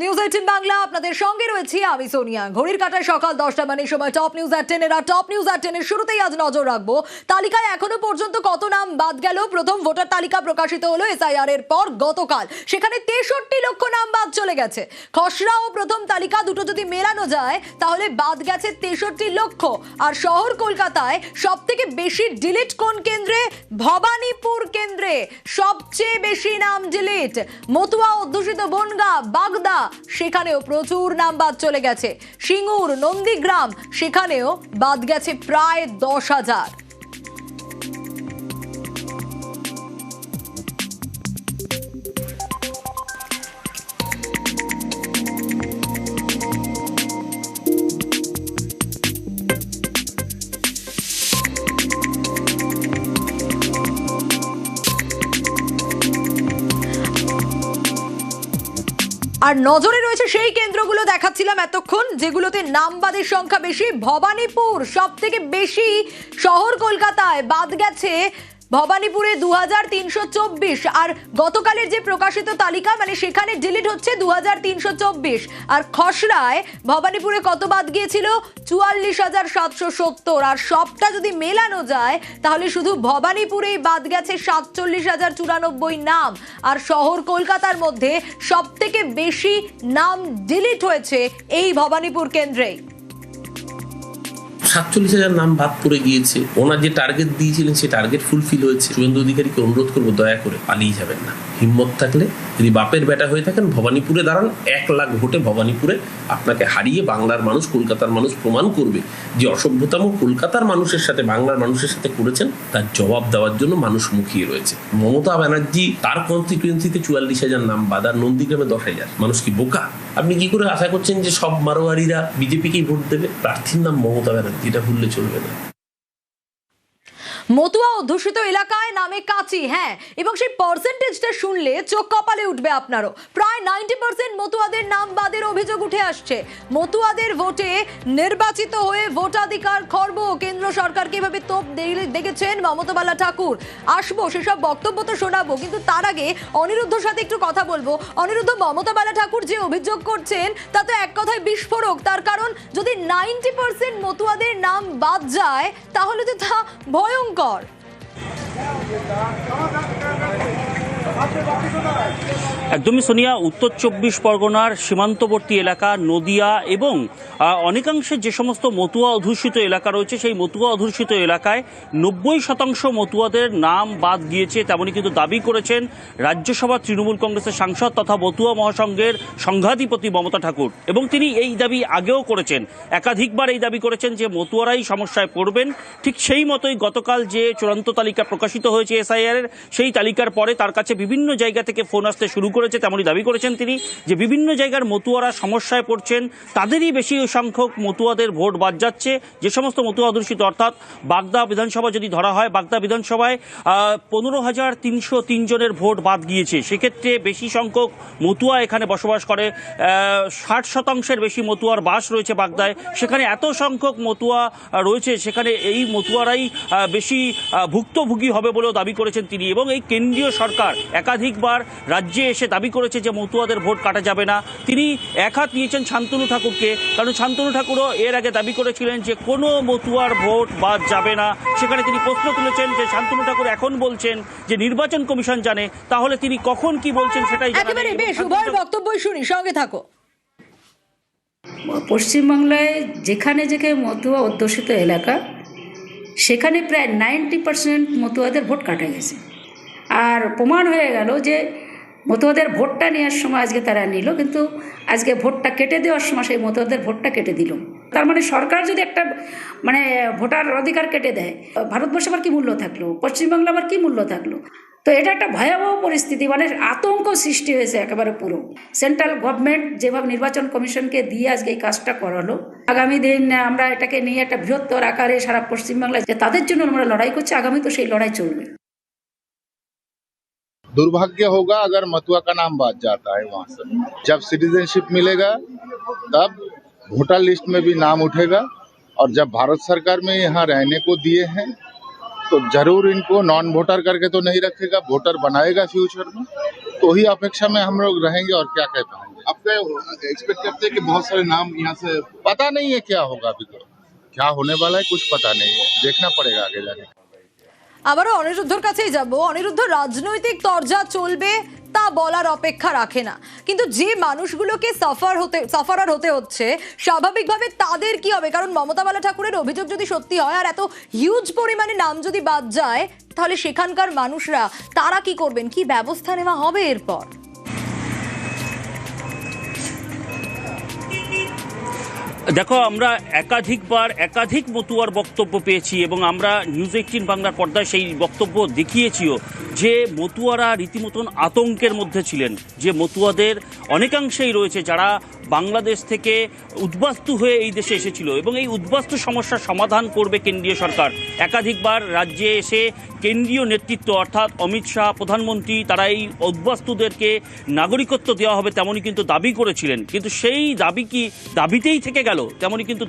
News 18 Bangla আপনাদের সঙ্গে রয়েছি আমি সোনিয়া। ঘড়ির কাঁটায় সকাল 10টা মানে সময় টপ নিউজ 18 এর। টপ নিউজ 18 এর শুরুতেই আজ নজর রাখবো তালিকায় এখনো পর্যন্ত কত নাম বাদ গেল। প্রথম ভোটার তালিকা প্রকাশিত হলো এসআইআর এর পর গতকাল, সেখানে 63 লক্ষ নাম বাদ চলে গেছে। খসড়া ও প্রথম তালিকা দুটো যদি মেলানো যায় তাহলে বাদ গেছে 63 লক্ষ। আর শহর কলকাতায় সব থেকে বেশি ডিলিট কোন কেন্দ্রে? ভবানীপুর কেন্দ্রে সবচেয়ে বেশি নাম ডিলিট। মতুয়া অধ্যুষিত বনগাঁ, বাগদা, সেখানেও প্রচুর নাম বাদ চলে গেছে। সিঙ্গুর, নন্দীগ্রাম, সেখানেও বাদ গেছে প্রায় 10,000। আর নজরে রয়েছে সেই কেন্দ্রগুলো দেখাচ্ছিলাম এতক্ষণ যেগুলোতে নামবাদের সংখ্যা বেশি। ভবানীপুর সব থেকে বেশি শহর কলকাতায় বাদ গেছে। ভবানীপুরে 2324। আর গতকালের যে প্রকাশিত তালিকা মানে সেখানে ডিলিট হচ্ছে 2324। আর খসড়ায় ভবানীপুরে কত বাদ গিয়েছিল? 44,770। আর সবটা যদি মেলানো যায় তাহলে শুধু ভবানীপুরেই বাদ গেছে 47,094 নাম। আর শহর কলকাতার মধ্যে সব থেকে বেশি নাম ডিলিট হয়েছে এই ভবানীপুর কেন্দ্রেই। 47,000 নাম বাদ পড়ে গিয়েছে। ওনার যে টার্গেট দিয়েছিলেন সেই টার্গেট ফুলফিল হয়েছে। শুভেন্দু অধিকারীকে অনুরোধ করবো, দয়া করে পালিয়ে যাবেন না। হিম্মত থাকলে যদি বাপের বেটা হয়ে থাকেন ভবানীপুরে দাঁড়ান। 1 লাখ ভোটে ভবানীপুরে আপনাকে হারিয়ে বাংলার মানুষ, কলকাতার মানুষ প্রমাণ করবে যে অসভ্যতাম কলকাতার মানুষের সাথে বাংলার মানুষের সাথে করেছেন তার জবাব দেওয়ার জন্য মানুষ মুখিয়ে রয়েছে। মমতা ব্যানার্জি তার কনস্টিটুয়েন্সিতে 44,000 নাম বাদ, আর নন্দীগ্রামে 10,000। মানুষ কি বোকা? আপনি কি করে আশা করছেন যে সব মারোয়ারিরা বিজেপিকেই ভোট দেবে? প্রার্থীর নাম মমতা ব্যানার্জি, এটা ভুললে চলবে না। মতুয়া অধ্যুষিত এলাকায় নামে কাচি, হ্যাঁ, এবং সেই পার্সেন্টেজটা শুনলে চোখ কপালে উঠবে আপনারও। প্রায় 90% মতুয়াদের নাম বাদের অভিযোগ উঠে আসছে। মতুয়াদের ভোটে নির্বাচিত হয়ে ভোটাধিকার খর্ব। কেন্দ্র সরকারকে এভাবে তোপ দেখেছেন মমতা বালা ঠাকুর। আসবো সেসব বক্তব্য তো শোনাবো, কিন্তু তার আগে অনিরুদ্ধর সাথে একটু কথা বলবো। অনিরুদ্ধ, মমতা বালা ঠাকুর যে অভিযোগ করছেন তা তো এক কথায় বিস্ফোরক। তার কারণ যদি 90% মতুয়াদের নাম বাদ যায় তাহলে তো তা ভয়ঙ্কর। একদমই সোনিয়া, উত্তর 24 পরগনার সীমান্তবর্তী এলাকা নদিয়া এবং অনেকাংশে যে সমস্ত মতুয়া অধ্যুষিত এলাকা রয়েছে সেই মতুয়া অধ্যুষিত এলাকায় 90% মতুয়াদের নাম বাদ গিয়েছে, তেমনই কিন্তু দাবি করেছেন রাজ্যসভা তৃণমূল কংগ্রেসের সাংসদ তথা মতুয়া মহাসংঘের সংঘাধিপতি মমতা ঠাকুর। এবং তিনি এই দাবি আগেও করেছেন, একাধিকবার এই দাবি করেছেন যে মতুয়ারাই সমস্যায় পড়বেন। ঠিক সেই মতোই গতকাল যে চূড়ান্ত তালিকা প্রকাশিত হয়েছে এসআইআর-এর, সেই তালিকার পরে তার কাছে বিভিন্ন জায়গা থেকে ফোন আসতে শুরু করেছে। তেমনই দাবি করেছেন তিনি যে বিভিন্ন জায়গার মতুয়ারা সমস্যায় পড়ছেন, তাদেরই বেশি সংখ্যক মতুয়াদের ভোট বাদ যাচ্ছে। যে সমস্ত মতুয়া অধ্যুষিত, অর্থাৎ বাগদা বিধানসভা যদি ধরা হয়, বাগদা বিধানসভায় 15,303 জনের ভোট বাদ গিয়েছে। সেক্ষেত্রে বেশি সংখ্যক মতুয়া এখানে বসবাস করে। 60% বেশি মতুয়ার বাস রয়েছে বাগদায়। সেখানে এত সংখ্যক মতুয়া রয়েছে, সেখানে এই মতুয়ারাই বেশি ভুক্তভোগী হবে বলেও দাবি করেছেন তিনি। এবং এই কেন্দ্রীয় সরকার একাধিকবার রাজ্যে এসে দাবি করেছে যে মতুয়াদের ভোট কাটা যাবে না। তিনি এক হাত নিয়েছেন শান্তনু ঠাকুরকে, কারণ শান্তনু ঠাকুরও এর আগে দাবি করেছিলেন যে কোনো মতুয়ার ভোট বাদ যাবে না। সেখানে তিনি প্রশ্ন তুলেছেন যে শান্তনু ঠাকুর এখন বলছেন যে নির্বাচন কমিশন জানে, তাহলে তিনি কখন কি বলছেন সেটাই জানা নেই। বেশ, উভয়ের বক্তব্যই শুনি, সঙ্গে থাকো। পশ্চিমবাংলায় যেখানে যেখানে মতুয়া অধ্যুষিত এলাকা সেখানে প্রায় 90% মতুয়াদের ভোট কাটা গেছে। আর প্রমাণ হয়ে গেল যে মতুয়াদের ভোটটা নেওয়ার সময় আজকে তারা নিল, কিন্তু আজকে ভোটটা কেটে দেওয়ার সময় সেই মতুয়াদের ভোটটা কেটে দিল। তার মানে সরকার যদি একটা ভোটার অধিকার কেটে দেয়, ভারতবর্ষে আবার কী মূল্য থাকলো, পশ্চিমবাংলা আবার কী মূল্য থাকলো? তো এটা একটা ভয়াবহ পরিস্থিতি, আতঙ্ক সৃষ্টি হয়েছে একেবারে পুরো। সেন্ট্রাল গভর্নমেন্ট যেভাবে নির্বাচন কমিশনকে দিয়ে আজকে এই কাজটা করালো, আগামী দিন আমরা এটাকে নিয়ে একটা বৃহত্তর আকারে সারা পশ্চিমবাংলায় যে তাদের জন্য আমরা লড়াই করছি, আগামী তো সেই লড়াই চলবে। दुर्भाग्य होगा अगर मथुआ का नाम बात जाता है वहां से। जब सिटीजनशिप मिलेगा तब वोटर लिस्ट में भी नाम उठेगा, और जब भारत सरकार में यहाँ रहने को दिए हैं तो जरूर इनको नॉन वोटर करके तो नहीं रखेगा, वोटर बनाएगा फ्यूचर में। तो ही अपेक्षा में हम लोग रहेंगे और क्या कह पाएंगे। आपका एक्सपेक्ट करते हैं कि बहुत सारे नाम यहाँ से पता नहीं है क्या होगा अभी तो क्या होने वाला है कुछ पता नहीं है देखना पड़ेगा आगे जाके আবারও অনিরুদ্ধর কাছেই যাব। অনিরুদ্ধ, রাজনৈতিক তরজা চলবে তা বলার অপেক্ষা রাখে না, কিন্তু যে মানুষগুলোকে সাফারার হতে হচ্ছে স্বাভাবিকভাবে তাদের কি হবে? কারণ মমতা বালা ঠাকুরের অভিযোগ যদি সত্যি হয় আর এত হিউজ পরিমাণে নাম যদি বাদ যায়, তাহলে সেখানকার মানুষরা তারা কি করবেন? কি ব্যবস্থা নেওয়া হবে এরপর? দেখো, আমরা একাধিক মতুয়ার বক্তব্য পেয়েছি এবং আমরা নিউজ 18 বাংলার পর্দায় সেই বক্তব্য দেখিয়েছিও যে মতুয়ারা রীতিমতন আতঙ্কের মধ্যে ছিলেন, যে মতুয়াদের অনেকাংশেই রয়েছে যারা বাংলাদেশ থেকে উদ্বাস্তু হয়ে এই দেশে এসেছিল এবং এই উদ্বাস্তু সমস্যার সমাধান করবে কেন্দ্রীয় সরকার। একাধিকবার রাজ্যে এসে কেন্দ্রীয় নেতৃত্ব অর্থাৎ অমিত শাহ প্রধানমন্ত্রী তারা এই উদ্বাস্তুদেরকে নাগরিকত্ব দেওয়া হবে তেমনই কিন্তু দাবি করেছিলেন, কিন্তু সেই দাবিতেই থেকে গেল। তেমনই কিন্তু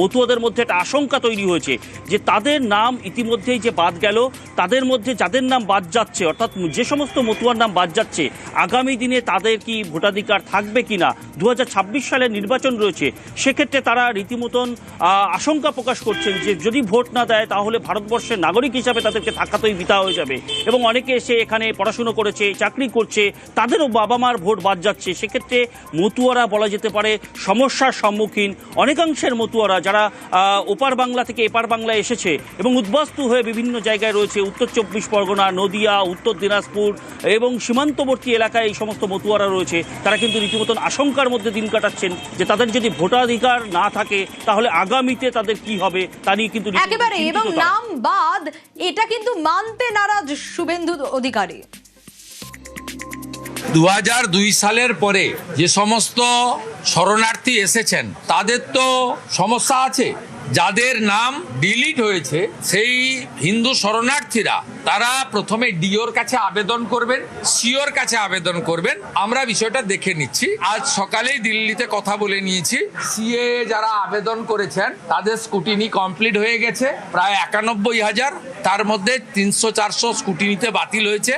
মতুয়াদের মধ্যে একটা আশঙ্কা তৈরি হয়েছে যে তাদের নাম ইতিমধ্যেই যে বাদ গেল, তাদের মধ্যে যাদের নাম বাদ যাচ্ছে অর্থাৎ যে সমস্ত মতুয়ার নাম বাদ যাচ্ছে আগামী দিনে তাদের কি ভোটাধিকার থাকবে কিনা। 2026 সালের নির্বাচন রয়েছে, সেক্ষেত্রে তারা রীতিমতন আশঙ্কা প্রকাশ করছেন যে যদি ভোট না দেয় তাহলে ভারতবর্ষের নাগরিক হিসাবে তাদেরকে থাকাতেই বৃথা হয়ে যাবে এবং অনেকে এসে এখানে পড়াশুনো করেছে, চাকরি করছে, তাদেরও বাবা মার ভোট বাদ যাচ্ছে। সেক্ষেত্রে মতুয়ারা বলা যেতে পারে সমস্যার সম্মুখীন। অনেকাংশের মতুয়ারা যারা ওপার বাংলা থেকে এপার বাংলায় এসেছে এবং উদ্বাস্তু হয়ে বিভিন্ন জায়গায় রয়েছে, উত্তর 24 পরগনা, নদিয়া, উত্তর দিনাজপুর এবং সীমান্তবর্তী এলাকায় এই সমস্ত মতুয়ারা রয়েছে, তারা কিন্তু রীতিমতন আশঙ্কার মধ্যে দিন কাটাচ্ছেন যে তাদের যদি ভোটাধিকার না থাকে তাহলে আগামীতে তাদের কি হবে তা নিয়ে কিন্তু একেবারে। এবং নাম বাদ এটা কিন্তু মানতে নারাজ শুভেন্দু অধিকারী। 2002 সালের পরে যে সমস্ত শরণার্থী এসেছেন তাদের তো সমস্যা আছে। যাদের নাম ডিলিট হয়েছে সেই হিন্দু শরণার্থীরা তারা প্রথমে ডিওর কাছে আবেদন করবেন, সিওর কাছে আবেদন করবেন। আমরা বিষয়টা দেখে নিচ্ছি। আজ সকালেই দিল্লিতে কথা বলে নিয়েছি। সিএ যারা আবেদন করেছেন তাদের স্কুটিনি কমপ্লিট হয়ে গেছে প্রায় 91,000, তার মধ্যে 300-400 স্কুটিনিতে বাতিল হয়েছে।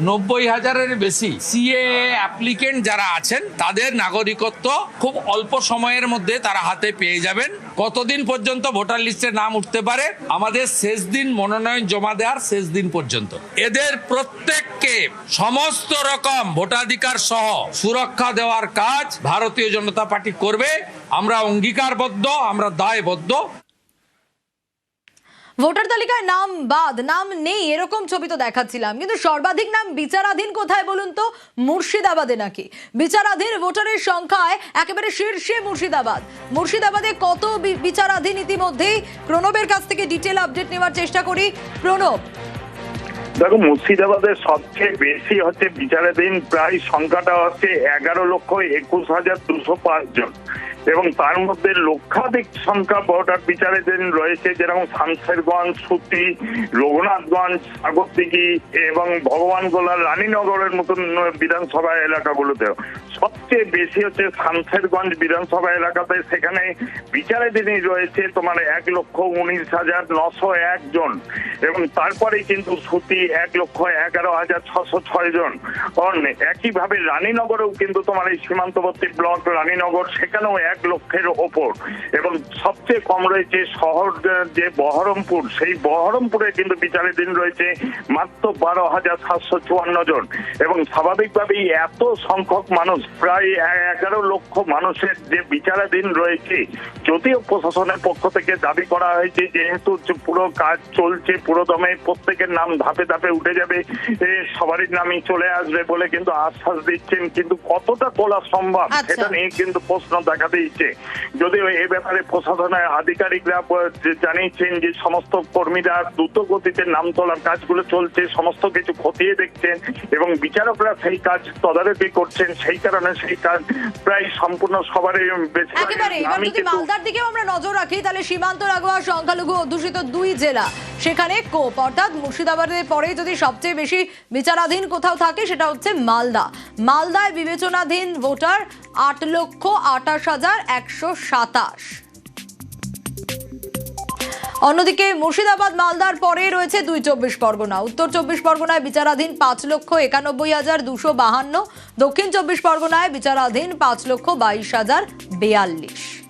90,000-এর বেশি সিএ অ্যাপ্লিকেন্ট যারা আছেন তাদের নাগরিকত্ব খুব অল্প সময়ের মধ্যে তারা হাতে পেয়ে যাবেন। কতদিন পর্যন্ত ভোটার লিস্টে নাম উঠতে পারে? আমাদের শেষ দিন মনোনয়ন জমা দেওয়ার শেষ দিন পর্যন্ত। এদের প্রত্যেককে সমস্ত রকম ভোটাধিকার সহ সুরক্ষা দেওয়ার কাজ ভারতীয় জনতা পার্টি করবে। আমরা অঙ্গীকারবদ্ধ, আমরা দায়বদ্ধ। ভোটার তালিকায় নাম বাদ, নাম নেই এরকম ছবি তো দেখাচ্ছিলাম, কিন্তু সর্বাধিক নাম বিচারাধীন কোথায় বলুন তো? মুর্শিদাবাদে নাকি। বিচারাধীন ভোটারের সংখ্যায় একেবারে শীর্ষে মুর্শিদাবাদ। মুর্শিদাবাদে কত বিচারাধীন ইতিমধ্যেই? প্রণবের কাছ থেকে ডিটেল আপডেট নেওয়ার চেষ্টা করি। প্রণব, দেখো, মুর্শিদাবাদের সবচেয়ে বেশি হচ্ছে বিচারাধীন, প্রায় সংখ্যাটা হচ্ছে 11,21,205 জন এবং তার মধ্যে লক্ষাধিক সংখ্যা ভোটার বিচারাধীন রয়েছে, যেরকম শামশেরগঞ্জ, সুতি, রঘুনাথগঞ্জ, সাগরদিঘি এবং ভগবানগোলা, রানীনগরের মতন বিধানসভা এলাকাগুলোতেও সবচেয়ে বেশি হচ্ছে শামশেরগঞ্জ বিধানসভা এলাকাতে। সেখানে বিচারাধীনই রয়েছে তোমার 1,19,901 জন এবং তারপরে কিন্তু সুতি 1,11,606 জন। একইভাবে রানীনগরেও কিন্তু তোমার এই সীমান্তবর্তী ব্লক রানীনগর, সেখানেও 1 লক্ষের ওপর এবং সবচেয়ে কম রয়েছে শহর যে বহরমপুর, সেই বহরমপুরে কিন্তু বিচারাধীন রয়েছে মাত্র 12,754 জন এবং স্বাভাবিকভাবেই এত সংখ্যক মানুষ, প্রায় 11 লক্ষ মানুষের যে বিচারাধীন রয়েছে, যদিও প্রশাসনের পক্ষ থেকে দাবি করা হয়েছে যেহেতু পুরো কাজ চলছে পুরোদমে, প্রত্যেকের নাম ধাপে ধাপে উঠে যাবে, সবারই নামই চলে আসবে বলে কিন্তু আশ্বাস দিচ্ছেন, কিন্তু কতটা তোলা সম্ভব সেটা নিয়ে কিন্তু প্রশ্ন দেখা দিয়েছে। যদিও এ ব্যাপারে প্রশাসনের আধিকারিকরা জানিয়েছেন যে সমস্ত কর্মীরা দ্রুত গতিতে নাম তোলার কাজগুলো চলছে, সমস্ত কিছু খতিয়ে দেখছেন এবং বিচারকরা সেই কাজ তদারকি করছেন। সেই কারণে সেই কাজ প্রায় সম্পূর্ণ সবারই বেশি। একেবারে এবার যদি মালদার দিকেও আমরা নজর রাখি, তাহলে সীমান্ত লাগোয়া সংখ্যালঘু অধ্যুষিত 2 জেলা, সেখানে কোপ অর্থাৎ মুর্শিদাবাদের পরে যদি সবচেয়ে বেশি বিচারাধীন কোথাও থাকে সেটা হচ্ছে মালদা। মালদায় বিবেচনাধীন ভোটার 8,28,127। অন্যদিকে মুর্শিদাবাদ মালদার পরে রয়েছে 2 পরগনা। উত্তর 24 পরগনায় বিচারাধীন 5,91,252, দক্ষিণ 24 পরগনায় বিচারাধীন 5,22,042।